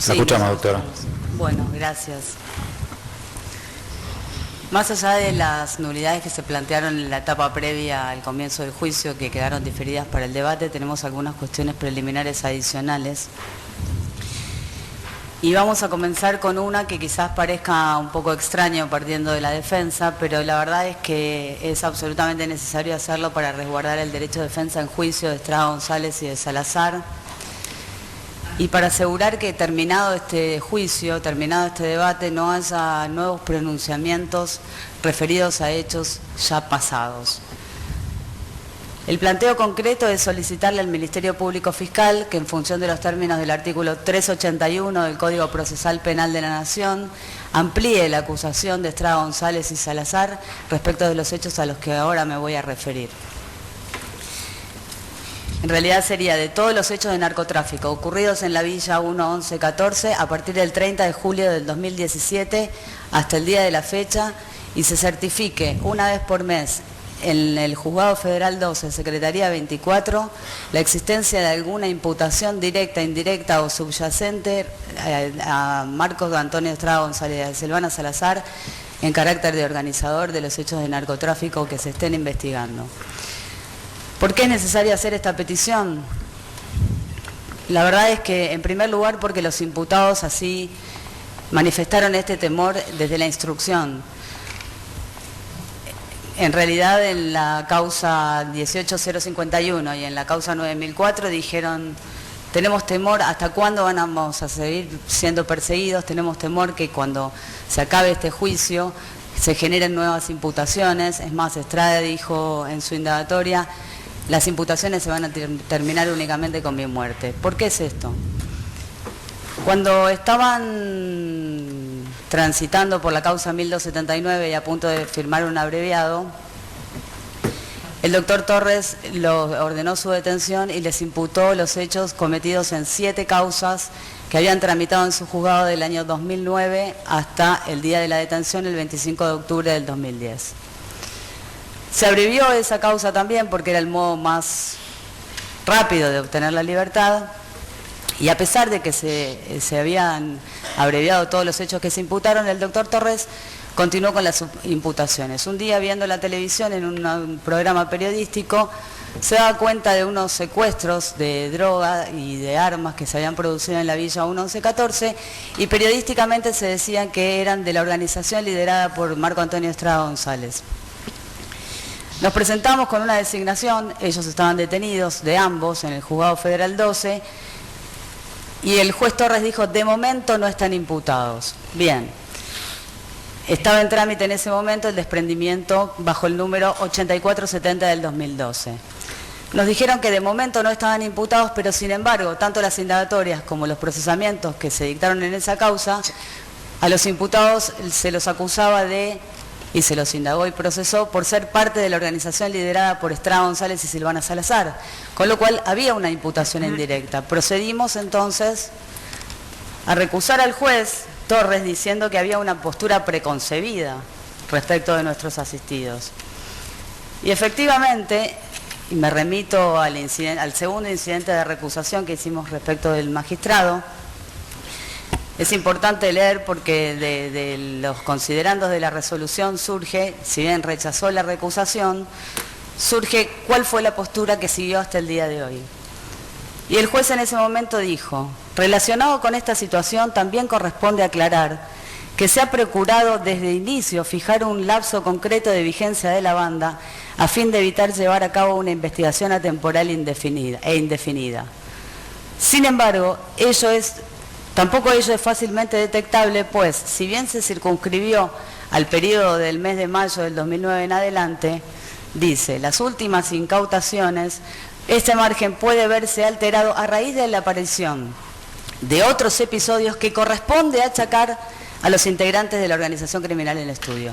La escuchamos, doctora. Bueno, gracias. Más allá de las nulidades que se plantearon en la etapa previa al comienzo del juicio, que quedaron diferidas para el debate, tenemos algunas cuestiones preliminares adicionales. Y vamos a comenzar con una que quizás parezca un poco extraño partiendo de la defensa, pero la verdad es que es absolutamente necesario hacerlo para resguardar el derecho de defensa en juicio de Estrada González y de Salazar, y para asegurar que terminado este juicio, terminado este debate, no haya nuevos pronunciamientos referidos a hechos ya pasados. El planteo concreto es solicitarle al Ministerio Público Fiscal que, en función de los términos del artículo 381 del Código Procesal Penal de la Nación, amplíe la acusación de Estrada González y Salazar respecto de los hechos a los que ahora me voy a referir. En realidad sería de todos los hechos de narcotráfico ocurridos en la Villa 1-11-14 a partir del 30 de julio del 2017 hasta el día de la fecha, y se certifique una vez por mes en el Juzgado Federal 12, Secretaría 24, la existencia de alguna imputación directa, indirecta o subyacente a Marcos Antonio Estrada González y a Silvana Salazar en carácter de organizador de los hechos de narcotráfico que se estén investigando. ¿Por qué es necesario hacer esta petición? La verdad es que, en primer lugar, porque los imputados así manifestaron este temor desde la instrucción. En realidad, en la causa 18051 y en la causa 9004 dijeron: tenemos temor, ¿hasta cuándo vamos a seguir siendo perseguidos? Tenemos temor que cuando se acabe este juicio se generen nuevas imputaciones. Es más, Estrada dijo en su indagatoria: las imputaciones se van a terminar únicamente con mi muerte. ¿Por qué es esto? Cuando estaban transitando por la causa 1279 y a punto de firmar un abreviado, el doctor Torres ordenó su detención y les imputó los hechos cometidos en 7 causas que habían tramitado en su juzgado del año 2009 hasta el día de la detención, el 25 de octubre del 2010. Se abrevió esa causa también porque era el modo más rápido de obtener la libertad, y a pesar de que se habían abreviado todos los hechos que se imputaron, el doctor Torres continuó con las imputaciones. Un día, viendo la televisión en un programa periodístico, se da cuenta de unos secuestros de droga y de armas que se habían producido en la Villa 1-11-14, y periodísticamente se decían que eran de la organización liderada por Marco Antonio Estrada González. Nos presentamos con una designación, ellos estaban detenidos, de ambos, en el Juzgado Federal 12, y el juez Torres dijo: de momento no están imputados. Bien, estaba en trámite en ese momento el desprendimiento bajo el número 8470 del 2012. Nos dijeron que de momento no estaban imputados, pero sin embargo, tanto las indagatorias como los procesamientos que se dictaron en esa causa, a los imputados se los acusaba de, y se los indagó y procesó por ser parte de la organización liderada por Estrada González y Silvana Salazar, con lo cual había una imputación indirecta. Procedimos entonces a recusar al juez Torres diciendo que había una postura preconcebida respecto de nuestros asistidos. Y efectivamente, y me remito al segundo incidente de recusación que hicimos respecto del magistrado, es importante leer porque de los considerandos de la resolución surge, si bien rechazó la recusación, surge cuál fue la postura que siguió hasta el día de hoy. Y el juez en ese momento dijo: relacionado con esta situación, también corresponde aclarar que se ha procurado desde inicio fijar un lapso concreto de vigencia de la banda a fin de evitar llevar a cabo una investigación atemporal indefinida. Sin embargo, tampoco ello es fácilmente detectable, pues, si bien se circunscribió al periodo del mes de mayo del 2009 en adelante, dice: las últimas incautaciones, este margen puede verse alterado a raíz de la aparición de otros episodios que corresponde achacar a los integrantes de la organización criminal en estudio.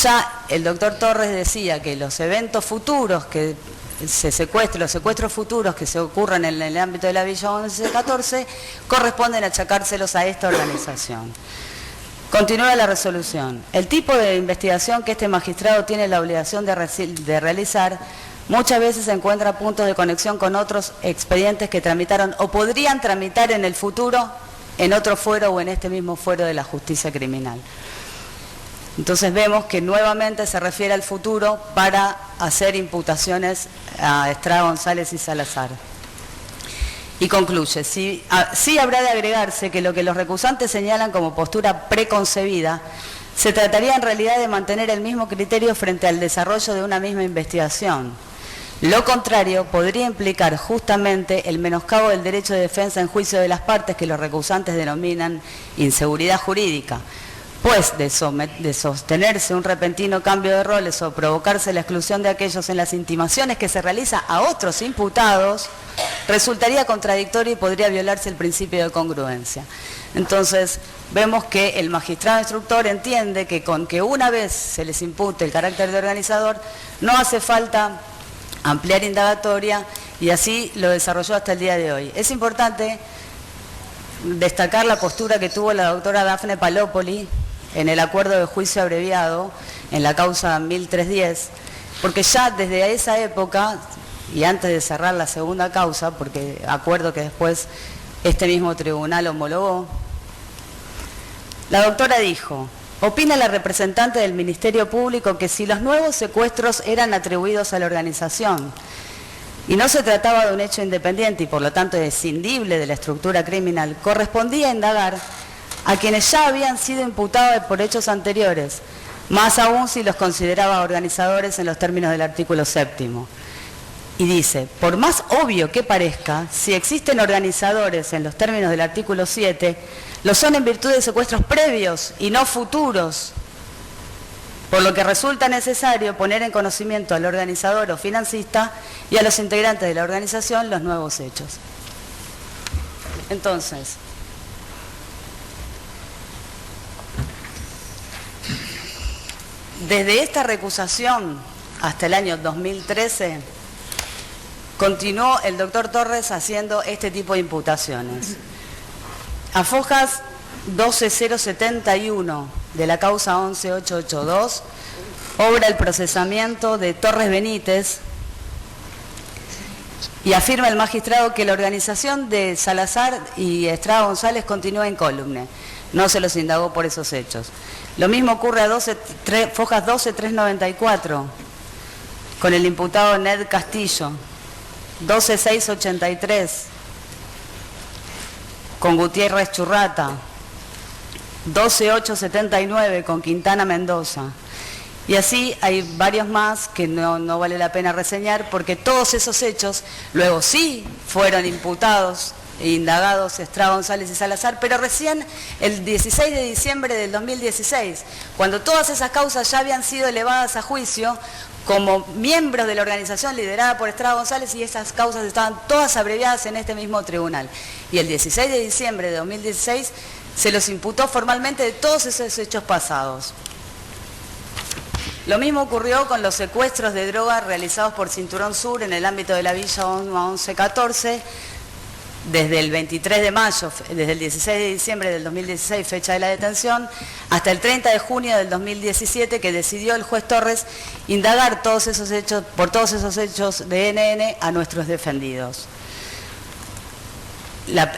Ya el doctor Torres decía que los eventos futuros que los secuestros futuros que se ocurran en el ámbito de la Villa 11-14 corresponden achacárselos a esta organización. Continúa la resolución. El tipo de investigación que este magistrado tiene la obligación de realizar muchas veces encuentra puntos de conexión con otros expedientes que tramitaron o podrían tramitar en el futuro en otro fuero o en este mismo fuero de la justicia criminal. Entonces vemos que nuevamente se refiere al futuro para hacer imputaciones a Estrada González y Salazar. Y concluye, sí habrá de agregarse que lo que los recusantes señalan como postura preconcebida se trataría en realidad de mantener el mismo criterio frente al desarrollo de una misma investigación. Lo contrario podría implicar justamente el menoscabo del derecho de defensa en juicio de las partes que los recusantes denominan inseguridad jurídica, pues de sostenerse un repentino cambio de roles o provocarse la exclusión de aquellos en las intimaciones que se realiza a otros imputados, resultaría contradictorio y podría violarse el principio de congruencia. Entonces, vemos que el magistrado instructor entiende que con que una vez se les impute el carácter de organizador, no hace falta ampliar indagatoria, y así lo desarrolló hasta el día de hoy. Es importante destacar la postura que tuvo la doctora Dafne Palópoli en el acuerdo de juicio abreviado en la causa 1310, porque ya desde esa época, y antes de cerrar la segunda causa, porque acuerdo que después este mismo tribunal homologó, la doctora dijo: opina la representante del Ministerio Público que si los nuevos secuestros eran atribuidos a la organización y no se trataba de un hecho independiente y por lo tanto escindible de la estructura criminal, correspondía indagar a quienes ya habían sido imputados por hechos anteriores, más aún si los consideraba organizadores en los términos del artículo 7º. Y dice, por más obvio que parezca, si existen organizadores en los términos del artículo 7, lo son en virtud de secuestros previos y no futuros, por lo que resulta necesario poner en conocimiento al organizador o financista y a los integrantes de la organización los nuevos hechos. Entonces, desde esta recusación hasta el año 2013, continuó el doctor Torres haciendo este tipo de imputaciones. A fojas 12071 de la causa 11882, obra el procesamiento de Torres Benítez y afirma el magistrado que la organización de Salazar y Estrada González continúa incólume. No se los indagó por esos hechos. Lo mismo ocurre a fojas 12394 con el imputado Ned Castillo, 12683 con Gutiérrez Churrata, 12879 con Quintana Mendoza. Y así hay varios más que no vale la pena reseñar, porque todos esos hechos luego sí fueron imputados e indagados Estrada González y Salazar, pero recién el 16 de diciembre del 2016, cuando todas esas causas ya habían sido elevadas a juicio como miembros de la organización liderada por Estrada González, y esas causas estaban todas abreviadas en este mismo tribunal. Y el 16 de diciembre de 2016 se los imputó formalmente de todos esos hechos pasados. Lo mismo ocurrió con los secuestros de droga realizados por Cinturón Sur en el ámbito de la Villa 1114, desde el 23 de mayo, desde el 16 de diciembre del 2016, fecha de la detención, hasta el 30 de junio del 2017, que decidió el juez Torres indagar por todos esos hechos de NN a nuestros defendidos. La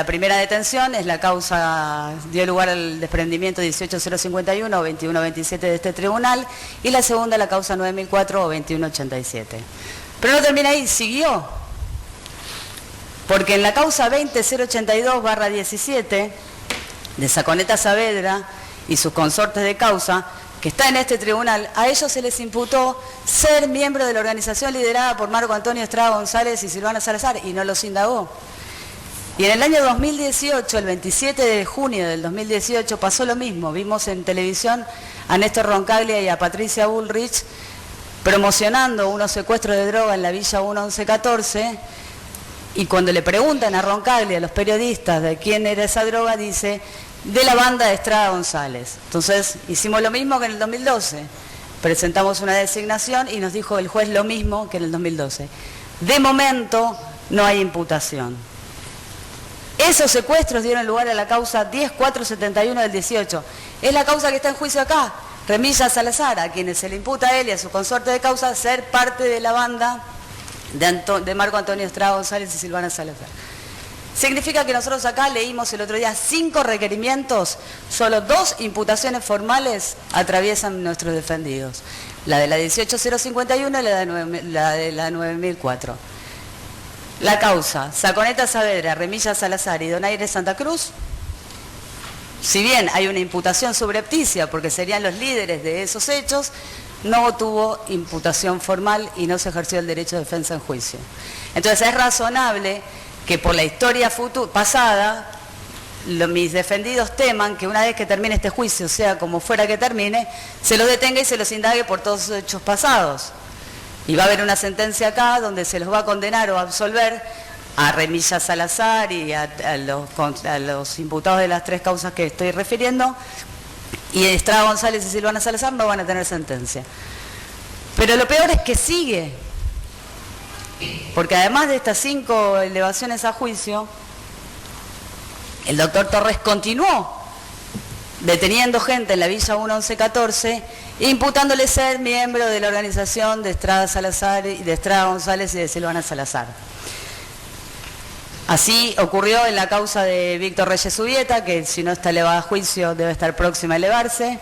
primera detención es la causa, dio lugar al desprendimiento 18051 o 2127 de este tribunal, y la segunda la causa 9004 o 2187. Pero no termina ahí, siguió, porque en la causa 20082/17 de Saconeta Saavedra y sus consortes de causa, que está en este tribunal, a ellos se les imputó ser miembro de la organización liderada por Marco Antonio Estrada González y Silvana Salazar, y no los indagó. Y en el año 2018, el 27 de junio del 2018, pasó lo mismo. Vimos en televisión a Néstor Roncaglia y a Patricia Bullrich promocionando unos secuestros de droga en la Villa 1114, y cuando le preguntan a Roncaglia, a los periodistas, de quién era esa droga, dice, de la banda de Estrada González. Entonces, hicimos lo mismo que en el 2012. Presentamos una designación y nos dijo el juez lo mismo que en el 2012. De momento, no hay imputación. Esos secuestros dieron lugar a la causa 10471 del 18. Es la causa que está en juicio acá. Remilla Salazar, a quienes se le imputa a él y a su consorte de causa ser parte de la banda de Marco Antonio Estrada González y Silvana Salazar. Significa que nosotros acá leímos el otro día 5 requerimientos, solo 2 imputaciones formales atraviesan nuestros defendidos. La de la 18051 y la de la 9004. La causa, Saconeta Saavedra, Remilla Salazar y Donaire Santa Cruz, si bien hay una imputación subrepticia porque serían los líderes de esos hechos, no tuvo imputación formal y no se ejerció el derecho de defensa en juicio. Entonces es razonable que por la historia pasada, mis defendidos teman que una vez que termine este juicio, sea como fuera que termine, se los detenga y se los indague por todos los hechos pasados. Y va a haber una sentencia acá donde se los va a condenar o absolver a Remilla Salazar y a los imputados de las 3 causas que estoy refiriendo, y Estrada González y Silvana Salazar no van a tener sentencia. Pero lo peor es que sigue, porque además de estas 5 elevaciones a juicio, el doctor Torres continuó deteniendo gente en la Villa 1114, imputándole ser miembro de la organización de Estrada González y de Silvana Salazar. Así ocurrió en la causa de Víctor Reyes Ubieta, que si no está elevada a juicio debe estar próxima a elevarse.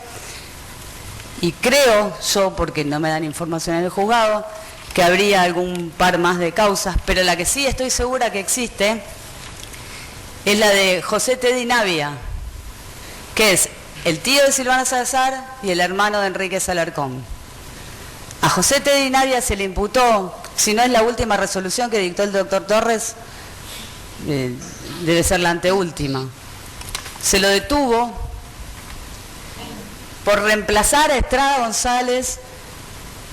Y creo yo, porque no me dan información en el juzgado, que habría algún par más de causas, pero la que sí estoy segura que existe es la de José Teddy Navia, que es el tío de Silvana Salazar y el hermano de Enrique Salarcón. A José Teddy Navia se le imputó, si no es la última resolución que dictó el doctor Torres, debe ser la anteúltima. Se lo detuvo por reemplazar a Estrada González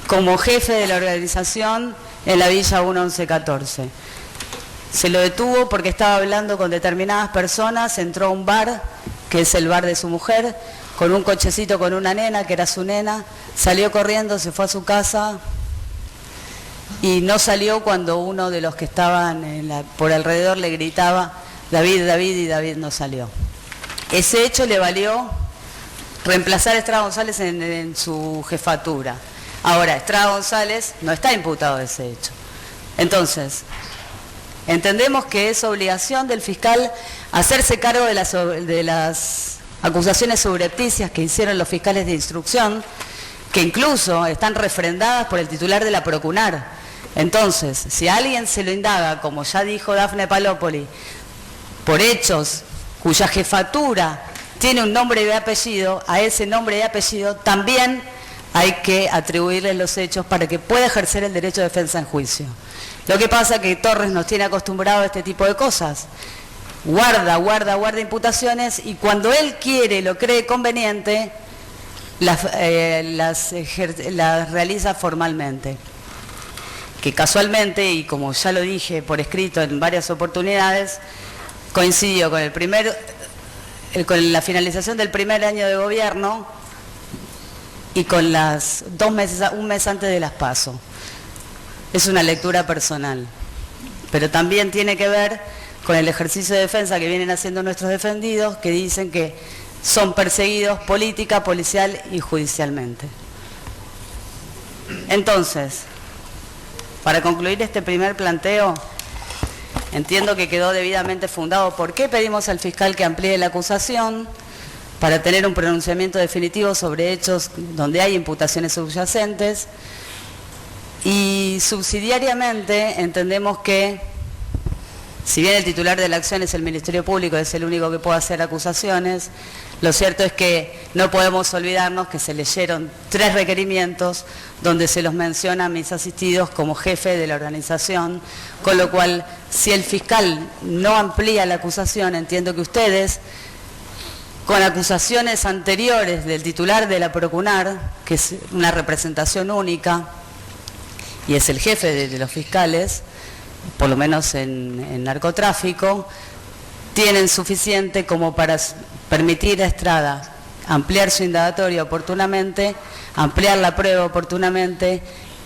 como jefe de la organización en la Villa 1114. Se lo detuvo porque estaba hablando con determinadas personas, entró a un bar, que es el bar de su mujer, con un cochecito con una nena, que era su nena, salió corriendo, se fue a su casa y no salió cuando uno de los que estaban por alrededor le gritaba David, David, y David no salió. Ese hecho le valió reemplazar a Estrada González en su jefatura. Ahora, Estrada González no está imputado de ese hecho. Entonces, entendemos que es obligación del fiscal hacerse cargo de las acusaciones subrepticias que hicieron los fiscales de instrucción, que incluso están refrendadas por el titular de la Procunar. Entonces, si a alguien se lo indaga, como ya dijo Dafne Palópoli, por hechos cuya jefatura tiene un nombre y apellido, a ese nombre y apellido también hay que atribuirle los hechos para que pueda ejercer el derecho de defensa en juicio. Lo que pasa es que Torres nos tiene acostumbrado a este tipo de cosas. Guarda imputaciones y cuando él quiere, lo cree conveniente, las realiza formalmente. Que casualmente, y como ya lo dije por escrito en varias oportunidades, coincidió con con la finalización del primer año de gobierno y con un mes antes de las PASO. Es una lectura personal, pero también tiene que ver con el ejercicio de defensa que vienen haciendo nuestros defendidos, que dicen que son perseguidos política, policial y judicialmente. Entonces, para concluir este primer planteo, entiendo que quedó debidamente fundado. ¿Por qué pedimos al fiscal que amplíe la acusación? Para tener un pronunciamiento definitivo sobre hechos donde hay imputaciones subyacentes. Y subsidiariamente entendemos que, si bien el titular de la acción es el Ministerio Público, es el único que puede hacer acusaciones, lo cierto es que no podemos olvidarnos que se leyeron 3 requerimientos donde se los menciona a mis asistidos como jefe de la organización, con lo cual, si el fiscal no amplía la acusación, entiendo que ustedes, con acusaciones anteriores del titular de la Procunar, que es una representación única, y es el jefe de los fiscales, por lo menos en narcotráfico, tienen suficiente como para permitir a Estrada ampliar su indagatoria oportunamente, ampliar la prueba oportunamente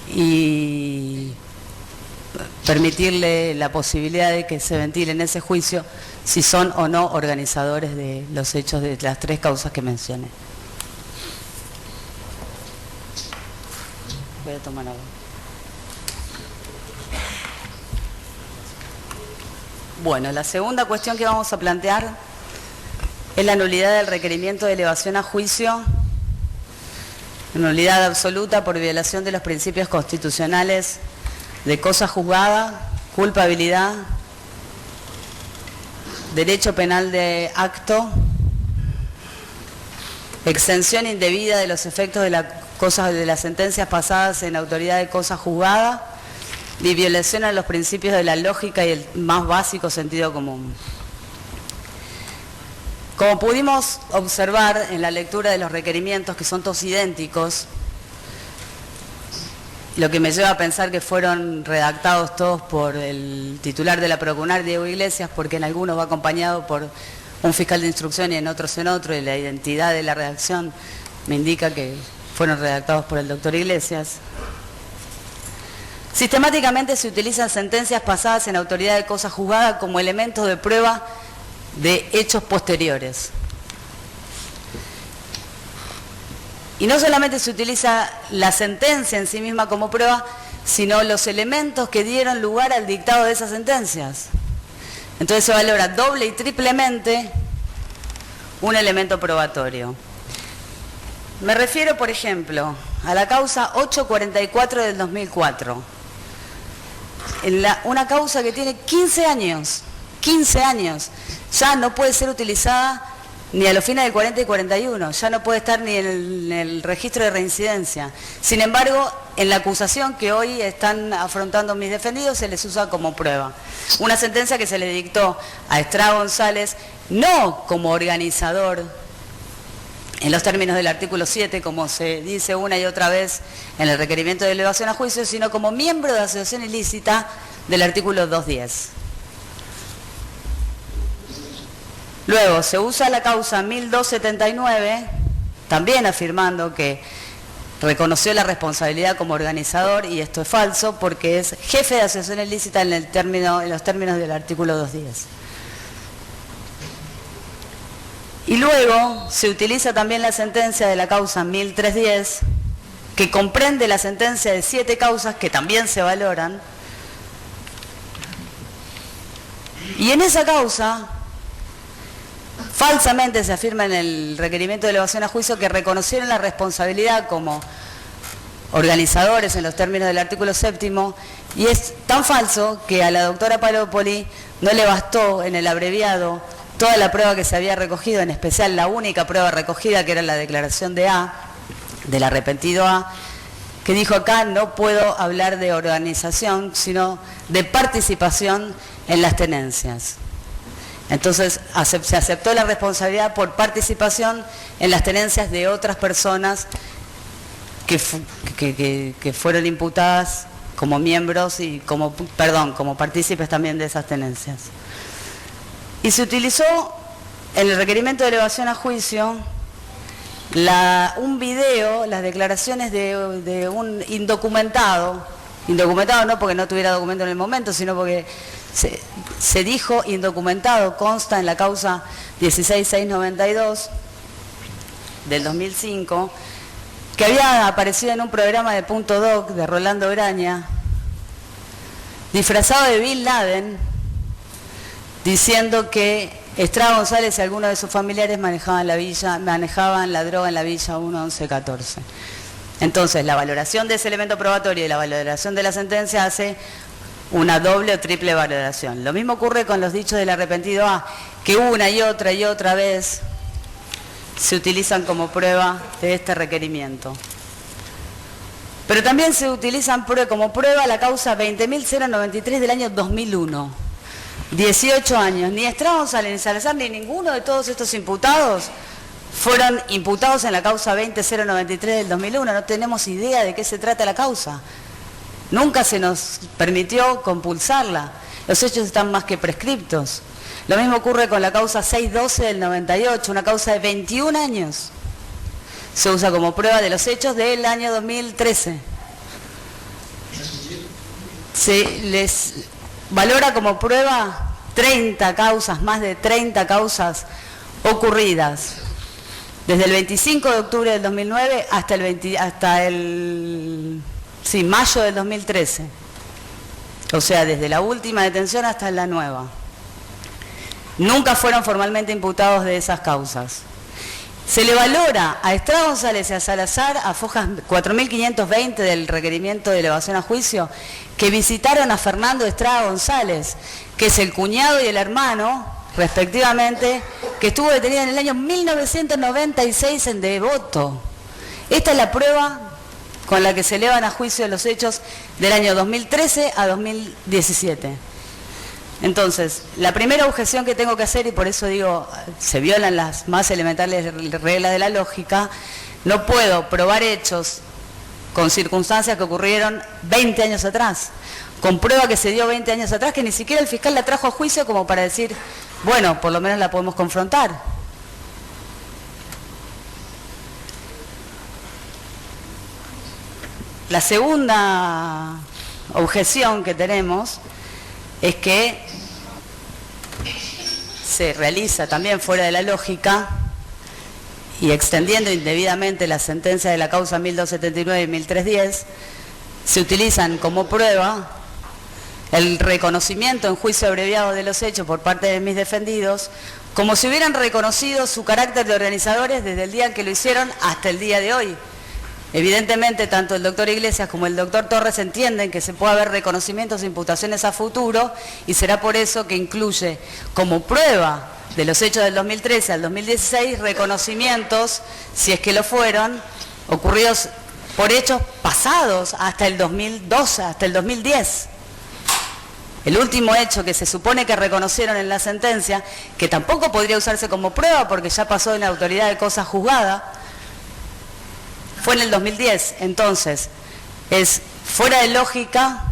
y permitirle la posibilidad de que se ventile en ese juicio si son o no organizadores de los hechos de las 3 causas que mencioné. Voy a tomar agua. Bueno, la segunda cuestión que vamos a plantear es la nulidad del requerimiento de elevación a juicio, nulidad absoluta por violación de los principios constitucionales de cosa juzgada, culpabilidad, derecho penal de acto, exención indebida de los efectos de las sentencias pasadas en autoridad de cosa juzgada y violación a los principios de la lógica y el más básico sentido común. Como pudimos observar en la lectura de los requerimientos, que son todos idénticos, lo que me lleva a pensar que fueron redactados todos por el titular de la Procunar, Diego Iglesias, porque en algunos va acompañado por un fiscal de instrucción y en otros en otro, y la identidad de la redacción me indica que fueron redactados por el doctor Iglesias. Sistemáticamente se utilizan sentencias pasadas en autoridad de cosa juzgada como elementos de prueba de hechos posteriores. Y no solamente se utiliza la sentencia en sí misma como prueba, sino los elementos que dieron lugar al dictado de esas sentencias. Entonces se valora doble y triplemente un elemento probatorio. Me refiero, por ejemplo, a la causa 844 del 2004. Una causa que tiene 15 años, ya no puede ser utilizada ni a los fines del 40 y 41, ya no puede estar ni en el registro de reincidencia. Sin embargo, en la acusación que hoy están afrontando mis defendidos se les usa como prueba. Una sentencia que se le dictó a Estrada González, no como organizador, en los términos del artículo 7, como se dice una y otra vez en el requerimiento de elevación a juicio, sino como miembro de asociación ilícita del artículo 210. Luego se usa la causa 1279, también afirmando que reconoció la responsabilidad como organizador, y esto es falso porque es jefe de asociación ilícita en los términos del artículo 210. Y luego se utiliza también la sentencia de la causa 1310, que comprende la sentencia de 7 causas que también se valoran. Y en esa causa, falsamente se afirma en el requerimiento de elevación a juicio que reconocieron la responsabilidad como organizadores en los términos del artículo 7, y es tan falso que a la doctora Palopoli no le bastó en el abreviado toda la prueba que se había recogido, en especial la única prueba recogida, que era la declaración de A, del arrepentido A, que dijo: acá no puedo hablar de organización, sino de participación en las tenencias. Entonces se aceptó la responsabilidad por participación en las tenencias de otras personas que fueron imputadas como miembros y como partícipes también de esas tenencias. Y se utilizó en el requerimiento de elevación a juicio un video, las declaraciones de un indocumentado no porque no tuviera documento en el momento, sino porque se dijo indocumentado, consta en la causa 16692 del 2005, que había aparecido en un programa de Punto Doc de Rolando Graña, disfrazado de Bin Laden, diciendo que Estrada González y algunos de sus familiares manejaban la droga en la Villa 1114. Entonces, la valoración de ese elemento probatorio y la valoración de la sentencia hace una doble o triple valoración. Lo mismo ocurre con los dichos del arrepentido A, que una y otra vez se utilizan como prueba de este requerimiento. Pero también se utilizan como prueba la causa 20.093 del año 2001. 18 años. Ni Estrada González, ni Salazar, ni ninguno de todos estos imputados fueron imputados en la causa 20.093 del 2001. No tenemos idea de qué se trata la causa. Nunca se nos permitió compulsarla. Los hechos están más que prescriptos. Lo mismo ocurre con la causa 612 del 98, una causa de 21 años. Se usa como prueba de los hechos del año 2013. Se les valora como prueba 30 causas, más de 30 causas ocurridas desde el 25 de octubre del 2009 hasta mayo del 2013. O sea, desde la última detención hasta la nueva. nunca fueron formalmente imputados de esas causas. Se le valora a Estrada González y a Salazar, a fojas 4520 del requerimiento de elevación a juicio, que visitaron a Fernando Estrada González, que es el cuñado y el hermano, respectivamente, que estuvo detenido en el año 1996 en Devoto. Esta es la prueba con la que se elevan a juicio los hechos del año 2013 a 2017. Entonces, la primera objeción que tengo que hacer, y por eso digo, se violan las más elementales reglas de la lógica, no puedo probar hechos con circunstancias que ocurrieron 20 años atrás, con prueba que se dio 20 años atrás, que ni siquiera el fiscal la trajo a juicio como para decir, bueno, por lo menos la podemos confrontar. La segunda objeción que tenemos es que se realiza también fuera de la lógica y extendiendo indebidamente la sentencia de la causa 1279 y 1310, se utilizan como prueba el reconocimiento en juicio abreviado de los hechos por parte de mis defendidos, como si hubieran reconocido su carácter de organizadores desde el día en que lo hicieron hasta el día de hoy. Evidentemente, tanto el doctor Iglesias como el doctor Torres entienden que se puede haber reconocimientos e imputaciones a futuro y será por eso que incluye como prueba de los hechos del 2013 al 2016 reconocimientos, si es que lo fueron, ocurridos por hechos pasados hasta el 2012, hasta el 2010. El último hecho que se supone que reconocieron en la sentencia, que tampoco podría usarse como prueba porque ya pasó en la autoridad de cosa juzgada, fue en el 2010, entonces es fuera de lógica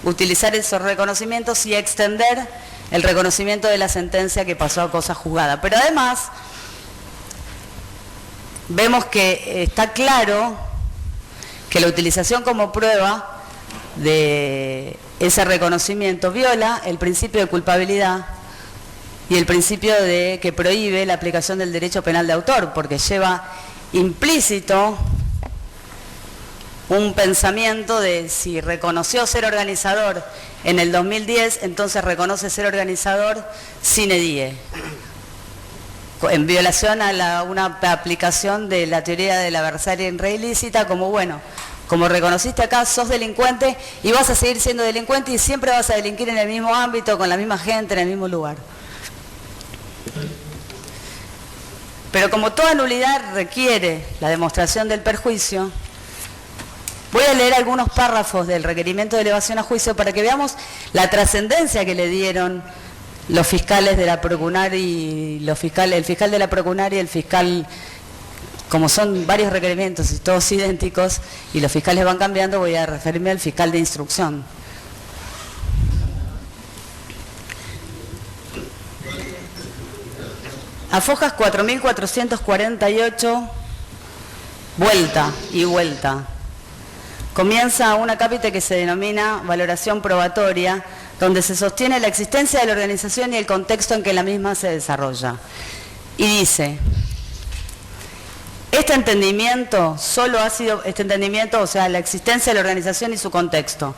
utilizar esos reconocimientos y extender el reconocimiento de la sentencia que pasó a cosa juzgada. Pero además, vemos que está claro que la utilización como prueba de ese reconocimiento viola el principio de culpabilidad y el principio de que prohíbe la aplicación del derecho penal de autor, porque lleva implícito un pensamiento de si reconoció ser organizador en el 2010, entonces reconoce ser organizador sine die, en violación a una aplicación de la teoría de la adversaria en re ilícita, como bueno, como reconociste acá, sos delincuente y vas a seguir siendo delincuente y siempre vas a delinquir en el mismo ámbito, con la misma gente, en el mismo lugar. Pero como toda nulidad requiere la demostración del perjuicio, voy a leer algunos párrafos del requerimiento de elevación a juicio para que veamos la trascendencia que le dieron los fiscales de la Procunar y el fiscal de la Procunar y el fiscal, como son varios requerimientos y todos idénticos, y los fiscales van cambiando, voy a referirme al fiscal de instrucción. A fojas 4448, vuelta y vuelta. Comienza una cápita que se denomina valoración probatoria, donde se sostiene la existencia de la organización y el contexto en que la misma se desarrolla. Y dice, este entendimiento, o sea, la existencia de la organización y su contexto,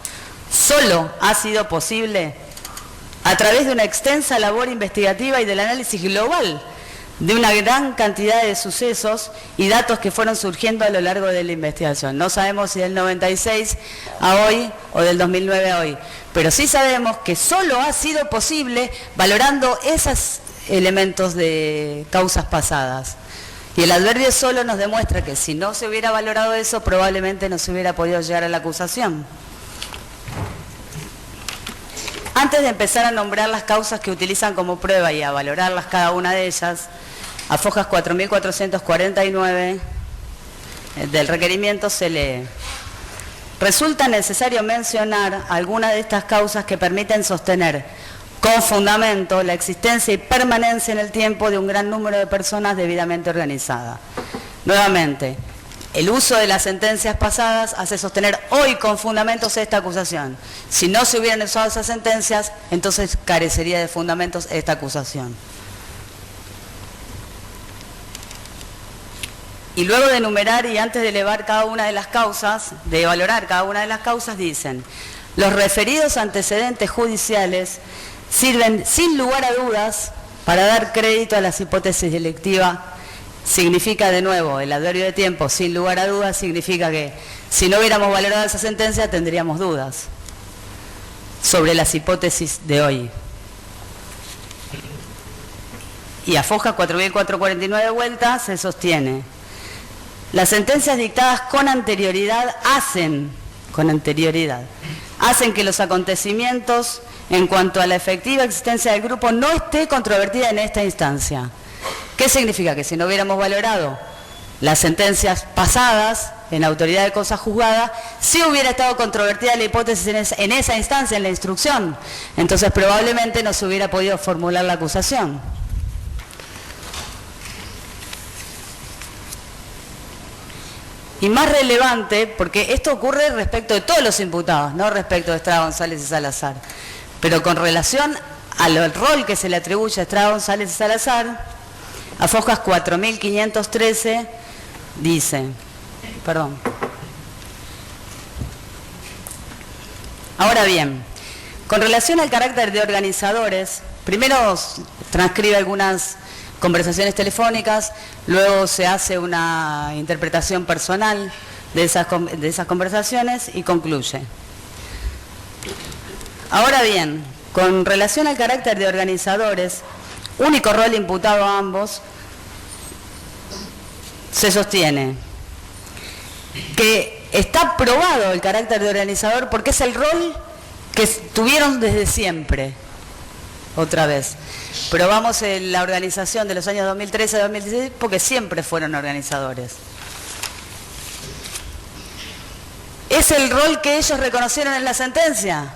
solo ha sido posible a través de una extensa labor investigativa y del análisis global de una gran cantidad de sucesos y datos que fueron surgiendo a lo largo de la investigación. No sabemos si del 96 a hoy o del 2009 a hoy, pero sí sabemos que solo ha sido posible valorando esos elementos de causas pasadas. Y el adverbio solo nos demuestra que si no se hubiera valorado eso, probablemente no se hubiera podido llegar a la acusación. Antes de empezar a nombrar las causas que utilizan como prueba y a valorarlas cada una de ellas, a fojas 4449 del requerimiento se lee: resulta necesario mencionar algunas de estas causas que permiten sostener con fundamento la existencia y permanencia en el tiempo de un gran número de personas debidamente organizadas. Nuevamente, el uso de las sentencias pasadas hace sostener hoy con fundamentos esta acusación. Si no se hubieran usado esas sentencias, entonces carecería de fundamentos esta acusación. Y luego de enumerar y antes de elevar cada una de las causas, de valorar cada una de las causas, dicen: los referidos antecedentes judiciales sirven sin lugar a dudas para dar crédito a las hipótesis delictivas. Significa, de nuevo, el adverbio de tiempo, sin lugar a dudas, significa que si no hubiéramos valorado esa sentencia tendríamos dudas sobre las hipótesis de hoy. Y a Foja 4449 de vuelta se sostiene: las sentencias dictadas con anterioridad hacen que los acontecimientos en cuanto a la efectiva existencia del grupo no esté controvertida en esta instancia. ¿Qué significa? Que si no hubiéramos valorado las sentencias pasadas en autoridad de cosa juzgada, sí hubiera estado controvertida la hipótesis en esa instancia, en la instrucción. Entonces probablemente no se hubiera podido formular la acusación. Y más relevante, porque esto ocurre respecto de todos los imputados, no respecto de Estrada González y Salazar, pero con relación al rol que se le atribuye a Estrada González y Salazar, a Fojas 4513 dice, ahora bien, con relación al carácter de organizadores, primero transcribe algunas conversaciones telefónicas, luego se hace una interpretación personal de esas conversaciones y concluye. Ahora bien, con relación al carácter de organizadores, único rol imputado a ambos, se sostiene que está probado el carácter de organizador porque es el rol que tuvieron desde siempre. Otra vez, probamos la organización de los años 2013 a 2016 porque siempre fueron organizadores. ¿Es el rol que ellos reconocieron en la sentencia?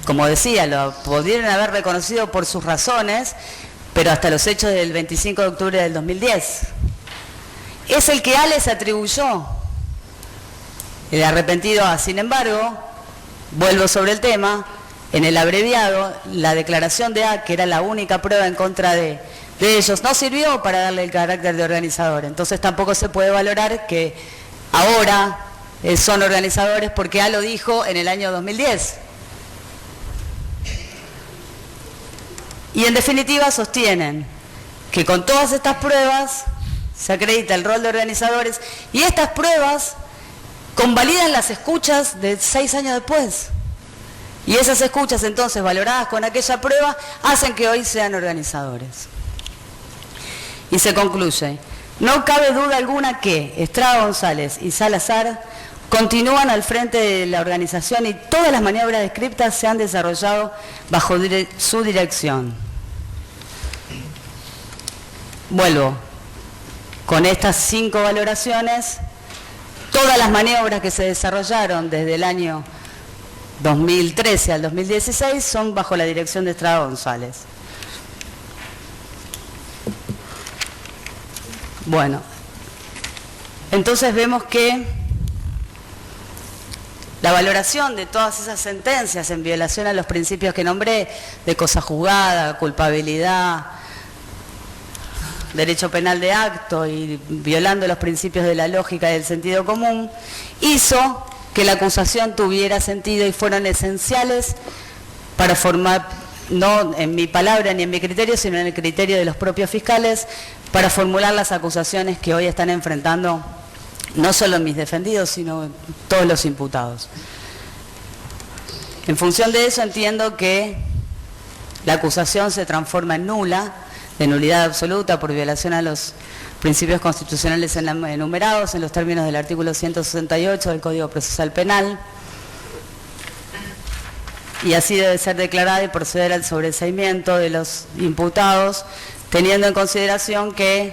Como decía, lo pudieron haber reconocido por sus razones, pero hasta los hechos del 25 de octubre del 2010. Es el que A les atribuyó. El arrepentido A, sin embargo, vuelvo sobre el tema, en el abreviado, la declaración de A, que era la única prueba en contra de ellos, no sirvió para darle el carácter de organizador. Entonces tampoco se puede valorar que ahora son organizadores porque A lo dijo en el año 2010. Y en definitiva sostienen que con todas estas pruebas se acredita el rol de organizadores y estas pruebas convalidan las escuchas de 6 años después. Y esas escuchas entonces valoradas con aquella prueba hacen que hoy sean organizadores. Y se concluye, no cabe duda alguna que Estrada González y Salazar continúan al frente de la organización y todas las maniobras descriptas se han desarrollado bajo su dirección. Vuelvo, con estas 5 valoraciones, todas las maniobras que se desarrollaron desde el año 2013 al 2016 son bajo la dirección de Estrada González. Bueno, entonces vemos que la valoración de todas esas sentencias en violación a los principios que nombré, de cosa juzgada, culpabilidad, derecho penal de acto y violando los principios de la lógica y del sentido común, hizo que la acusación tuviera sentido y fueron esenciales para formar, no en mi palabra ni en mi criterio, sino en el criterio de los propios fiscales, para formular las acusaciones que hoy están enfrentando no solo mis defendidos, sino todos los imputados. En función de eso entiendo que la acusación se transforma en nula, de nulidad absoluta por violación a los principios constitucionales enumerados en los términos del artículo 168 del Código Procesal Penal, y así debe ser declarada y proceder al sobreseimiento de los imputados, teniendo en consideración que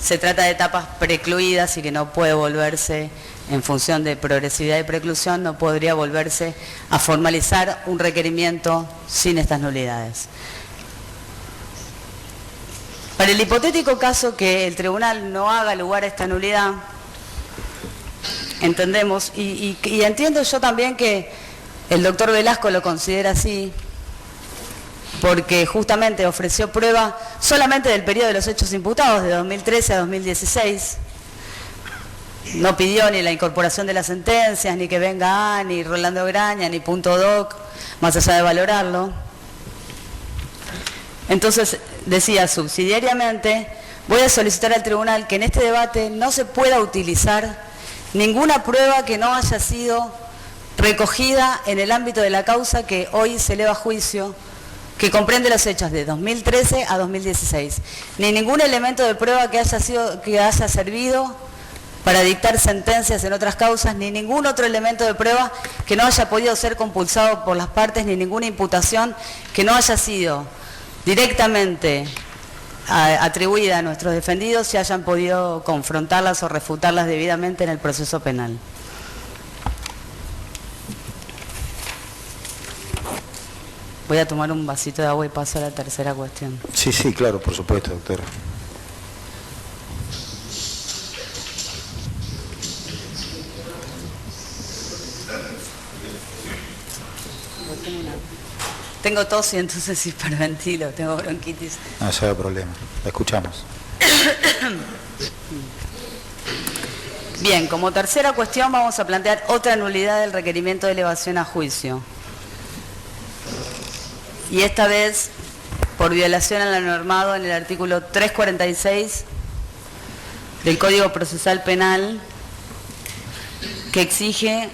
se trata de etapas precluidas y que no puede volverse, en función de progresividad y preclusión, no podría volverse a formalizar un requerimiento sin estas nulidades. Para el hipotético caso que el tribunal no haga lugar a esta nulidad, entendemos, y entiendo yo también que el doctor Velasco lo considera así, porque justamente ofreció prueba solamente del periodo de los hechos imputados, de 2013 a 2016. No pidió ni la incorporación de las sentencias, ni que venga A, ni Rolando Graña, ni punto doc, más allá de valorarlo. Entonces, decía, subsidiariamente, voy a solicitar al tribunal que en este debate no se pueda utilizar ninguna prueba que no haya sido recogida en el ámbito de la causa que hoy se eleva a juicio, que comprende los hechos de 2013 a 2016, ni ningún elemento de prueba que haya servido para dictar sentencias en otras causas, ni ningún otro elemento de prueba que no haya podido ser compulsado por las partes, ni ninguna imputación que no haya sido directamente atribuida a nuestros defendidos y hayan podido confrontarlas o refutarlas debidamente en el proceso penal. Voy a tomar un vasito de agua y paso a la tercera cuestión. Sí, sí, claro, por supuesto, doctora. Tengo tos y entonces hiperventilo, tengo bronquitis. No se haga problema, la escuchamos. Bien, como tercera cuestión vamos a plantear otra nulidad del requerimiento de elevación a juicio. Y esta vez por violación a lo normado en el artículo 346 del Código Procesal Penal, que exige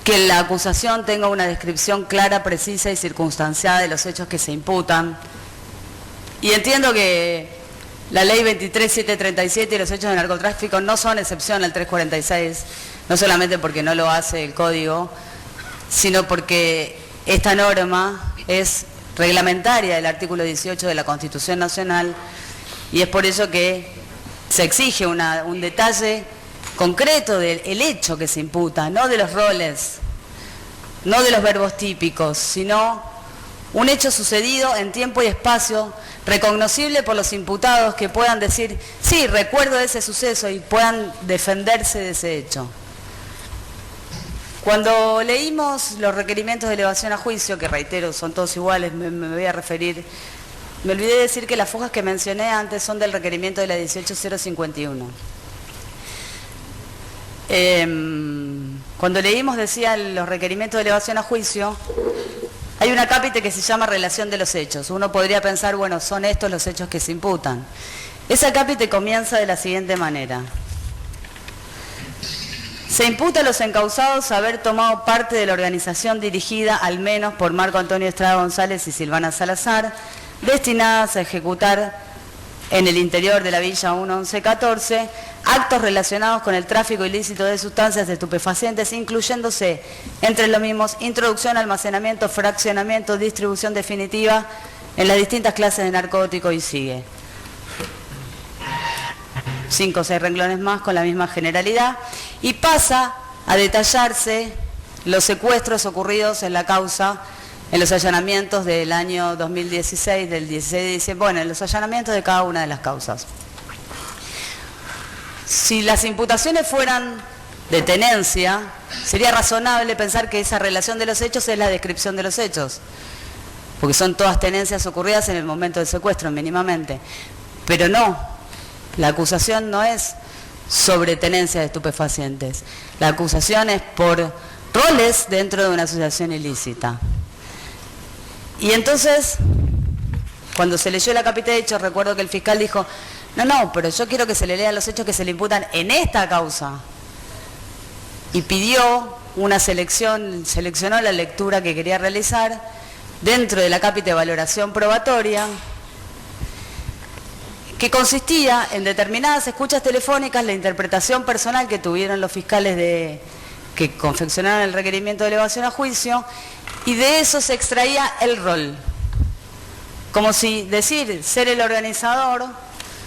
que la acusación tenga una descripción clara, precisa y circunstanciada de los hechos que se imputan. Y entiendo que la ley 23.737 y los hechos de narcotráfico no son excepción al 346, no solamente porque no lo hace el Código, sino porque esta norma es reglamentaria del artículo 18 de la Constitución Nacional y es por ello que se exige un detalle concreto del hecho que se imputa, no de los roles, no de los verbos típicos, sino un hecho sucedido en tiempo y espacio, recognoscible por los imputados que puedan decir, sí, recuerdo ese suceso y puedan defenderse de ese hecho. Cuando leímos los requerimientos de elevación a juicio, que reitero, son todos iguales, me voy a referir, me olvidé de decir que las fojas que mencioné antes son del requerimiento de la 18051. Cuando leímos, decía, los requerimientos de elevación a juicio, hay una cápite que se llama relación de los hechos. Uno podría pensar, bueno, son estos los hechos que se imputan. Esa cápite comienza de la siguiente manera. Se imputa a los encausados haber tomado parte de la organización dirigida al menos por Marco Antonio Estrada González y Silvana Salazar, destinadas a ejecutar en el interior de la Villa 1114 actos relacionados con el tráfico ilícito de sustancias estupefacientes, incluyéndose entre los mismos introducción, almacenamiento, fraccionamiento, distribución definitiva en las distintas clases de narcóticos y sigue. 5 o 6 renglones más con la misma generalidad y pasa a detallarse los secuestros ocurridos en la causa, en los allanamientos del año 2016, del 16 de diciembre, bueno, en los allanamientos de cada una de las causas. Si las imputaciones fueran de tenencia, sería razonable pensar que esa relación de los hechos es la descripción de los hechos, porque son todas tenencias ocurridas en el momento del secuestro, mínimamente. Pero no. La acusación no es sobre tenencia de estupefacientes. La acusación es por roles dentro de una asociación ilícita. Y entonces, cuando se leyó la cápita de hechos, recuerdo que el fiscal dijo, no, pero yo quiero que se le lean los hechos que se le imputan en esta causa. Y pidió una seleccionó la lectura que quería realizar dentro de la cápita de valoración probatoria, que consistía en determinadas escuchas telefónicas, la interpretación personal que tuvieron los fiscales que confeccionaron el requerimiento de elevación a juicio, y de eso se extraía el rol. Como si decir, ser el organizador,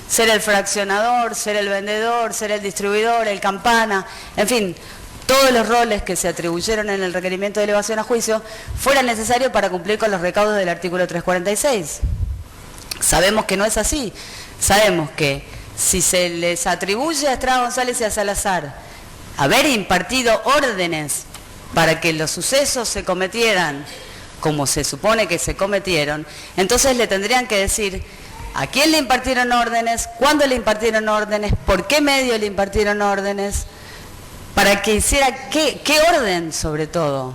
ser el fraccionador, ser el vendedor, ser el distribuidor, el campana, en fin, todos los roles que se atribuyeron en el requerimiento de elevación a juicio fueran necesarios para cumplir con los recaudos del artículo 346. Sabemos que no es así. Sabemos que si se les atribuye a Estrada González y a Salazar haber impartido órdenes para que los sucesos se cometieran como se supone que se cometieron, entonces le tendrían que decir a quién le impartieron órdenes, cuándo le impartieron órdenes, por qué medio le impartieron órdenes, para que hiciera qué orden sobre todo.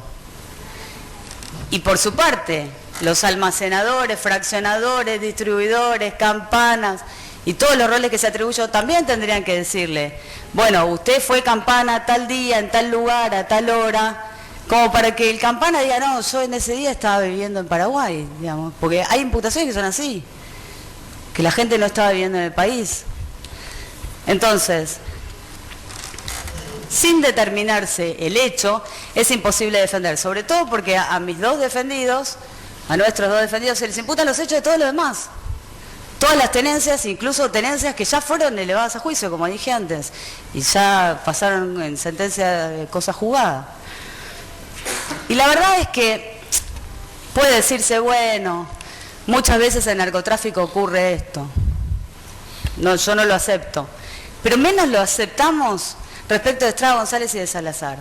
Y por su parte, los almacenadores, fraccionadores, distribuidores, campanas y todos los roles que se atribuyen también tendrían que decirle, bueno, usted fue campana tal día, en tal lugar, a tal hora, como para que el campana diga, no, yo en ese día estaba viviendo en Paraguay, digamos, porque hay imputaciones que son así, que la gente no estaba viviendo en el país. Entonces, sin determinarse el hecho, es imposible defender, sobre todo porque a mis dos defendidos, a nuestros dos defendidos, se les imputan los hechos de todos los demás. Todas las tenencias, incluso tenencias que ya fueron elevadas a juicio, como dije antes, y ya pasaron en sentencia de cosa juzgada. Y la verdad es que puede decirse, bueno, muchas veces en narcotráfico ocurre esto. No, yo no lo acepto. Pero menos lo aceptamos respecto de Estrada González y de Salazar.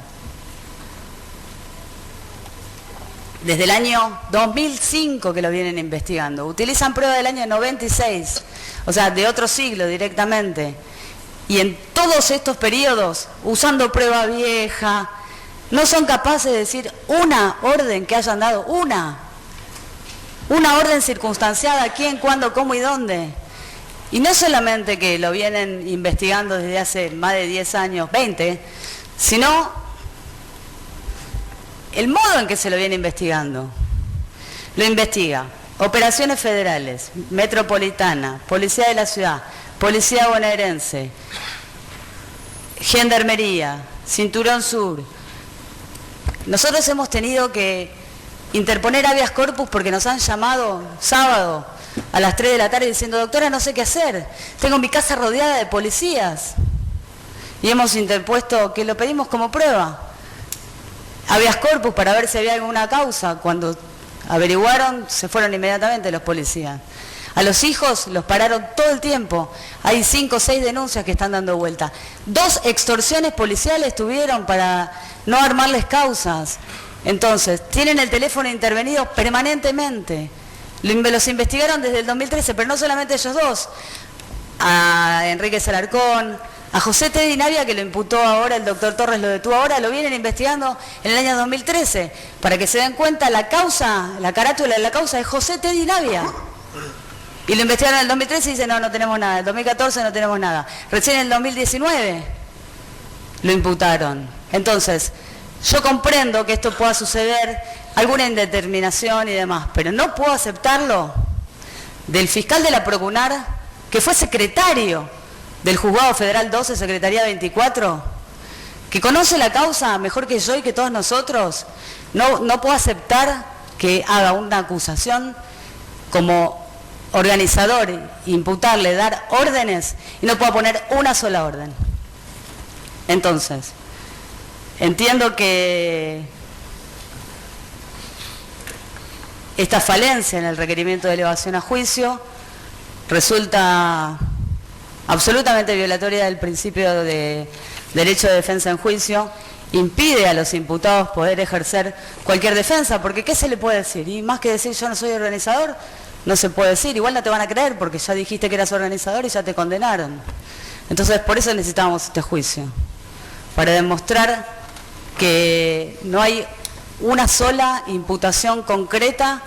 Desde el año 2005 que lo vienen investigando. Utilizan pruebas del año 96, o sea, de otro siglo directamente. Y en todos estos periodos, usando prueba vieja, no son capaces de decir una orden que hayan dado, una orden circunstanciada, quién, cuándo, cómo y dónde. Y no solamente que lo vienen investigando desde hace más de 10 años, 20, sino el modo en que se lo viene investigando. Lo investiga Operaciones Federales, Metropolitana, Policía de la Ciudad, Policía Bonaerense, Gendarmería, Cinturón Sur. Nosotros hemos tenido que interponer habeas corpus porque nos han llamado sábado a las 3 de la tarde diciendo, doctora, no sé qué hacer, tengo mi casa rodeada de policías. Y hemos interpuesto, que lo pedimos como prueba, habeas corpus para ver si había alguna causa. Cuando averiguaron, se fueron inmediatamente los policías. A los hijos los pararon todo el tiempo. Hay 5 o 6 denuncias que están dando vuelta. 2 extorsiones policiales tuvieron para no armarles causas. Entonces, tienen el teléfono intervenido permanentemente. Los investigaron desde el 2013, pero no solamente ellos dos. A Enrique Salarcón, a José Teddy Navia, que lo imputó ahora, el doctor Torres lo detuvo ahora, lo vienen investigando en el año 2013, para que se den cuenta la causa, la carátula de la causa de José Teddy Navia. Y lo investigaron en el 2013 y dicen, no, no tenemos nada. En el 2014 no tenemos nada. Recién en el 2019 lo imputaron. Entonces, yo comprendo que esto pueda suceder, alguna indeterminación y demás, pero no puedo aceptarlo del fiscal de la Procunar, que fue secretario del Juzgado Federal 12, Secretaría 24, que conoce la causa mejor que yo y que todos nosotros. No puedo aceptar que haga una acusación como organizador, imputarle, dar órdenes, y no pueda poner una sola orden. Entonces, entiendo que esta falencia en el requerimiento de elevación a juicio resulta absolutamente violatoria del principio de derecho de defensa en juicio, impide a los imputados poder ejercer cualquier defensa, porque ¿qué se le puede decir? Y más que decir yo no soy organizador, no se puede decir, igual no te van a creer porque ya dijiste que eras organizador y ya te condenaron. Entonces por eso necesitamos este juicio, para demostrar que no hay una sola imputación concreta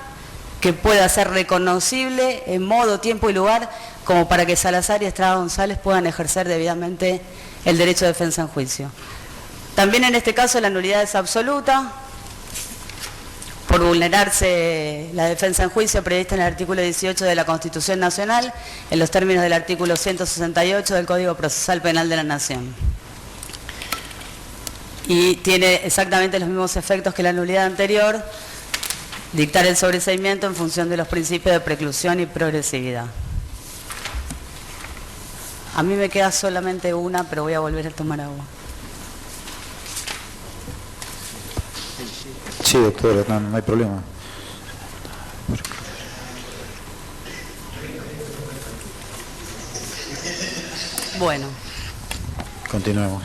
que pueda ser reconocible en modo, tiempo y lugar como para que Salazar y Estrada González puedan ejercer debidamente el derecho de defensa en juicio. También en este caso la nulidad es absoluta por vulnerarse la defensa en juicio prevista en el artículo 18 de la Constitución Nacional en los términos del artículo 168 del Código Procesal Penal de la Nación. Y tiene exactamente los mismos efectos que la nulidad anterior, dictar el sobreseimiento en función de los principios de preclusión y progresividad. A mí me queda solamente una, pero voy a volver a tomar agua. Sí, doctora, no hay problema. Bueno. Continuemos.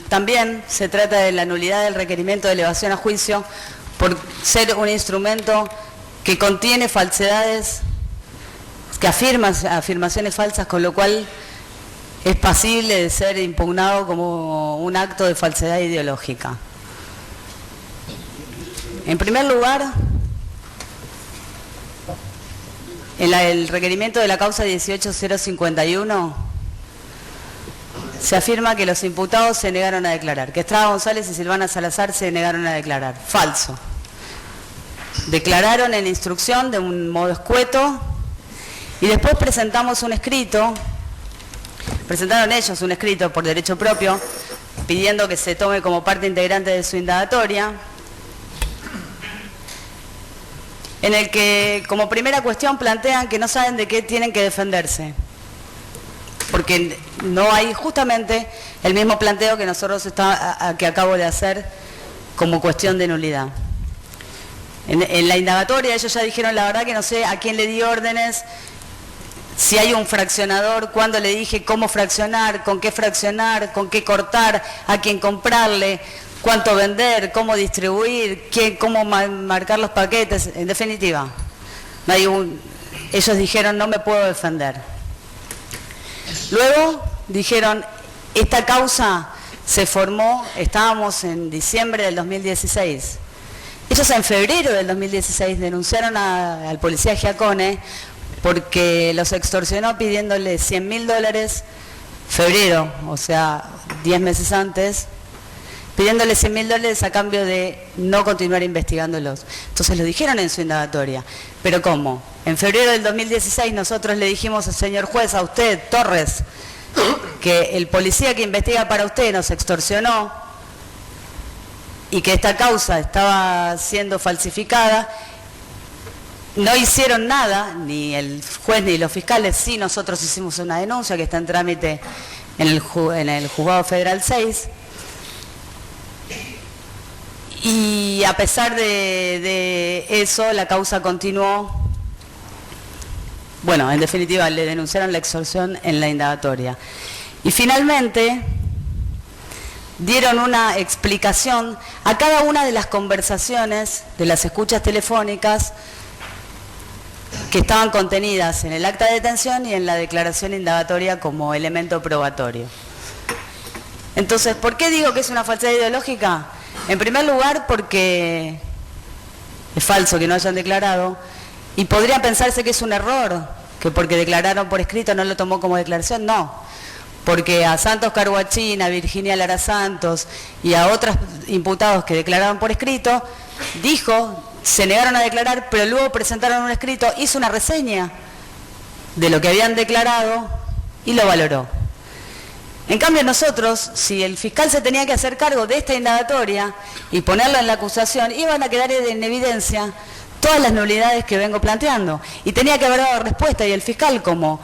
También se trata de la nulidad del requerimiento de elevación a juicio por ser un instrumento que contiene falsedades, que afirma afirmaciones falsas, con lo cual es pasible de ser impugnado como un acto de falsedad ideológica. En primer lugar, en el requerimiento de la causa 18051 se afirma que los imputados se negaron a declarar, que Estrada González y Silvana Salazar se negaron a declarar. Falso. Declararon en instrucción de un modo escueto y después presentamos un escrito, presentaron ellos un escrito por derecho propio, pidiendo que se tome como parte integrante de su indagatoria, en el que como primera cuestión plantean que no saben de qué tienen que defenderse, porque no hay justamente el mismo planteo que nosotros que acabo de hacer como cuestión de nulidad. En la indagatoria ellos ya dijeron la verdad que no sé a quién le di órdenes, si hay un fraccionador, cuándo le dije cómo fraccionar, con qué cortar, a quién comprarle, cuánto vender, cómo distribuir, cómo marcar los paquetes. En definitiva, no hay ellos dijeron no me puedo defender. Luego dijeron esta causa se formó, estábamos en diciembre del 2016. Ellos en febrero del 2016 denunciaron al policía Giacone porque los extorsionó pidiéndole $100.000, febrero, o sea, 10 meses antes, pidiéndole $100.000 a cambio de no continuar investigándolos. Entonces lo dijeron en su indagatoria. ¿Pero cómo? En febrero del 2016 nosotros le dijimos al señor juez, a usted, Torres, que el policía que investiga para usted nos extorsionó y que esta causa estaba siendo falsificada. No hicieron nada, ni el juez ni los fiscales. Sí, nosotros hicimos una denuncia que está en trámite en el Juzgado Federal 6. Y a pesar de eso, la causa continuó. Bueno, en definitiva, le denunciaron la extorsión en la indagatoria. Y finalmente dieron una explicación a cada una de las conversaciones, de las escuchas telefónicas que estaban contenidas en el acta de detención y en la declaración indagatoria como elemento probatorio. Entonces, ¿por qué digo que es una falsedad ideológica? En primer lugar, porque es falso que no hayan declarado, y podría pensarse que es un error, que porque declararon por escrito no lo tomó como declaración. No, porque a Santos Carguachín, a Virginia Lara Santos y a otros imputados que declararon por escrito, dijo, se negaron a declarar, pero luego presentaron un escrito, hizo una reseña de lo que habían declarado y lo valoró. En cambio nosotros, si el fiscal se tenía que hacer cargo de esta indagatoria y ponerlo en la acusación, iban a quedar en evidencia todas las nulidades que vengo planteando. Y tenía que haber dado respuesta, y el fiscal como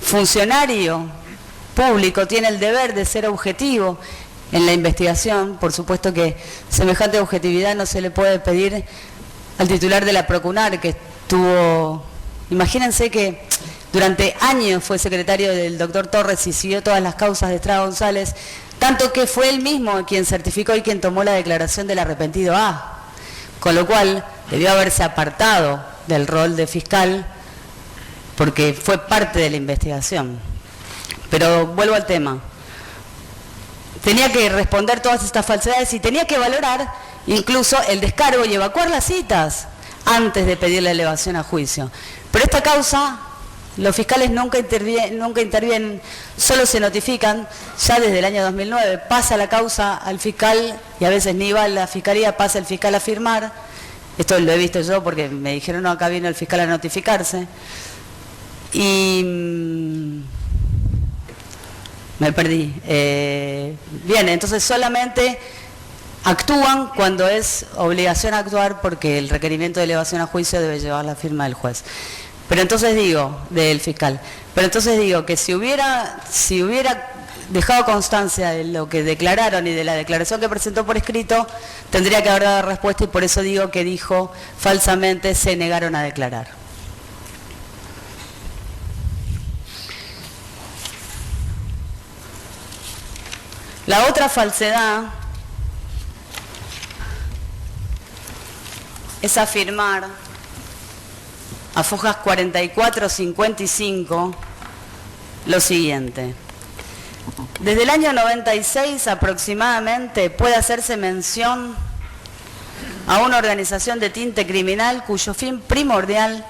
funcionario público tiene el deber de ser objetivo en la investigación. Por supuesto que semejante objetividad no se le puede pedir al titular de la Procunar, que estuvo, imagínense que durante años fue secretario del doctor Torres y siguió todas las causas de Estrada González, tanto que fue él mismo quien certificó y quien tomó la declaración del arrepentido A, con lo cual debió haberse apartado del rol de fiscal porque fue parte de la investigación. Pero vuelvo al tema. Tenía que responder todas estas falsedades y tenía que valorar incluso el descargo y evacuar las citas antes de pedir la elevación a juicio. Pero esta causa, los fiscales nunca intervienen, solo se notifican. Ya desde el año 2009 pasa la causa al fiscal y a veces ni va a la fiscalía, pasa el fiscal a firmar. Esto lo he visto yo porque me dijeron, no, acá vino el fiscal a notificarse. Y me perdí. Bien, entonces solamente actúan cuando es obligación actuar, porque el requerimiento de elevación a juicio debe llevar la firma del juez. Pero entonces digo, del fiscal, pero entonces digo que si hubiera dejado constancia de lo que declararon y de la declaración que presentó por escrito, tendría que haber dado respuesta, y por eso digo que dijo falsamente, se negaron a declarar. La otra falsedad es afirmar a fojas 44-55 lo siguiente. Desde el año 96 aproximadamente puede hacerse mención a una organización de tinte criminal cuyo fin primordial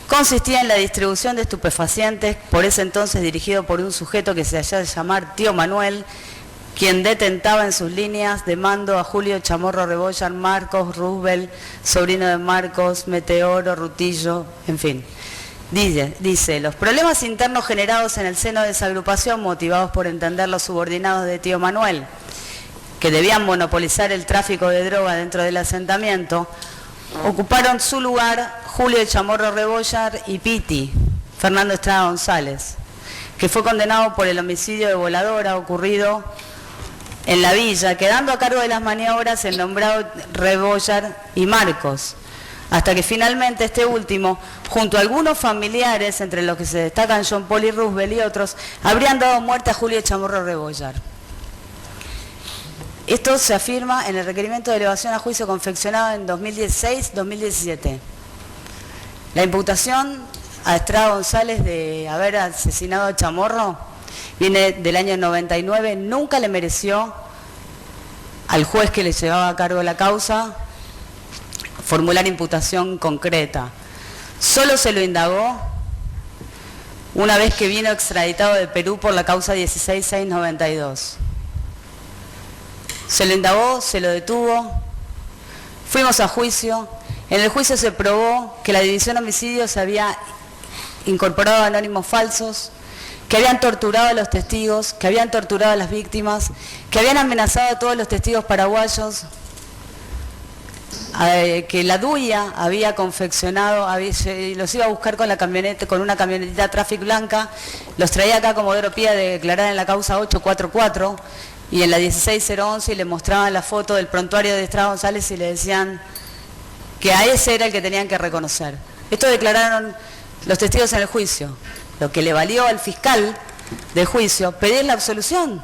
consistía en la distribución de estupefacientes, por ese entonces dirigido por un sujeto que se hacía llamar Tío Manuel, quien detentaba en sus líneas de mando a Julio Chamorro Rebollar, Marcos, Roosevelt, sobrino de Marcos, Meteoro, Rutillo, en fin. Dice, los problemas internos generados en el seno de esa agrupación, motivados por entender los subordinados de Tío Manuel, que debían monopolizar el tráfico de droga dentro del asentamiento, ocuparon su lugar Julio Chamorro Rebollar y Piti, Fernando Estrada González, que fue condenado por el homicidio de Voladora ocurrido en la villa, quedando a cargo de las maniobras el nombrado Rebollar y Marcos, hasta que finalmente este último, junto a algunos familiares, entre los que se destacan John Paul y Roosevelt y otros, habrían dado muerte a Julio Chamorro Rebollar. Esto se afirma en el requerimiento de elevación a juicio confeccionado en 2016-2017. La imputación a Estrada González de haber asesinado a Chamorro viene del año 99, nunca le mereció al juez que le llevaba a cargo la causa formular imputación concreta. Solo se lo indagó una vez que vino extraditado de Perú por la causa 16692. Se lo indagó, se lo detuvo, fuimos a juicio. En el juicio se probó que la división homicidios se había incorporado anónimos falsos, que habían torturado a los testigos, que habían torturado a las víctimas, que habían amenazado a todos los testigos paraguayos, que la DUIA había confeccionado, los iba a buscar con una camionetita Traffic blanca, los traía acá como Comodoro Pía de declarar en la causa 844 y en la 16011 y le mostraban la foto del prontuario de Estrada González y le decían que a ese era el que tenían que reconocer. Esto declararon los testigos en el juicio, lo que le valió al fiscal del juicio pedir la absolución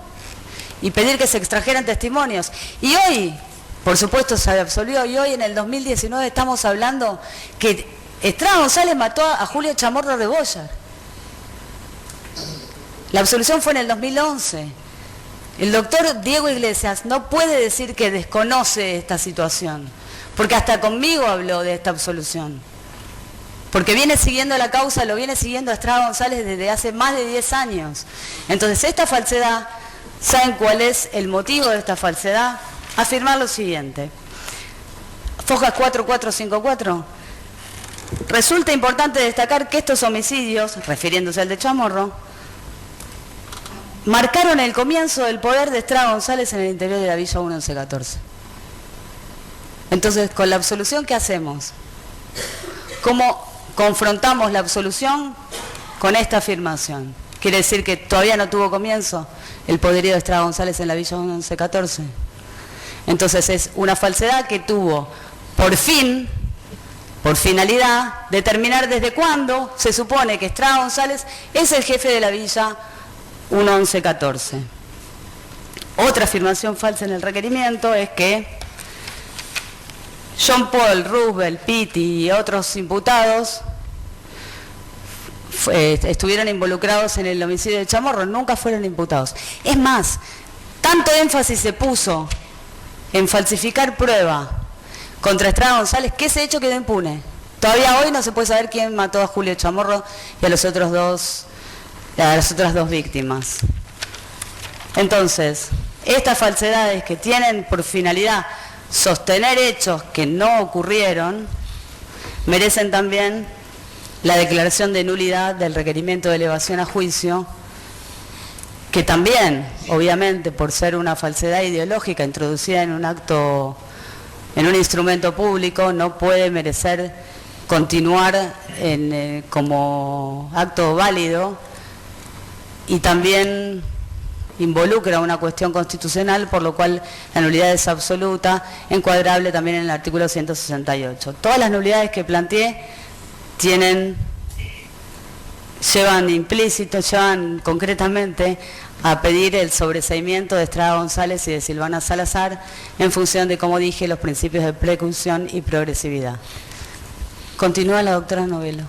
y pedir que se extrajeran testimonios. Y hoy, por supuesto, se absolvió, y hoy en el 2019 estamos hablando que Estrada González mató a Julio Chamorro Rebollar. La absolución fue en el 2011. El doctor Diego Iglesias no puede decir que desconoce esta situación, porque hasta conmigo habló de esta absolución. Porque viene siguiendo la causa, lo viene siguiendo a Estrada González desde hace más de 10 años. Entonces, esta falsedad, ¿saben cuál es el motivo de esta falsedad? Afirmar lo siguiente. Fojas 4454. Resulta importante destacar que estos homicidios, refiriéndose al de Chamorro, marcaron el comienzo del poder de Estrada González en el interior de la Villa 1114. Entonces, con la absolución, ¿qué hacemos? ¿Cómo confrontamos la absolución con esta afirmación? ¿Quiere decir que todavía no tuvo comienzo el poderío de Estrada González en la Villa 1114? Entonces es una falsedad que tuvo por fin, por finalidad, determinar desde cuándo se supone que Estrada González es el jefe de la Villa 1114. Otra afirmación falsa en el requerimiento es que John Paul, Roosevelt, Pitti y otros imputados estuvieron involucrados en el homicidio de Chamorro, nunca fueron imputados. Es más, tanto énfasis se puso en falsificar prueba contra Estrada González que ese hecho quedó impune. Todavía hoy no se puede saber quién mató a Julio Chamorro y a las otras dos víctimas. Entonces, estas falsedades que tienen por finalidad sostener hechos que no ocurrieron, merecen también la declaración de nulidad del requerimiento de elevación a juicio, que también, obviamente, por ser una falsedad ideológica introducida en un acto, en un instrumento público, no puede merecer continuar como acto válido, y también involucra una cuestión constitucional, por lo cual la nulidad es absoluta, encuadrable también en el artículo 168. Todas las nulidades que planteé llevan implícito, llevan concretamente a pedir el sobreseimiento de Estrada González y de Silvana Salazar en función de, como dije, los principios de precaución y progresividad. Continúa la doctora Novelo.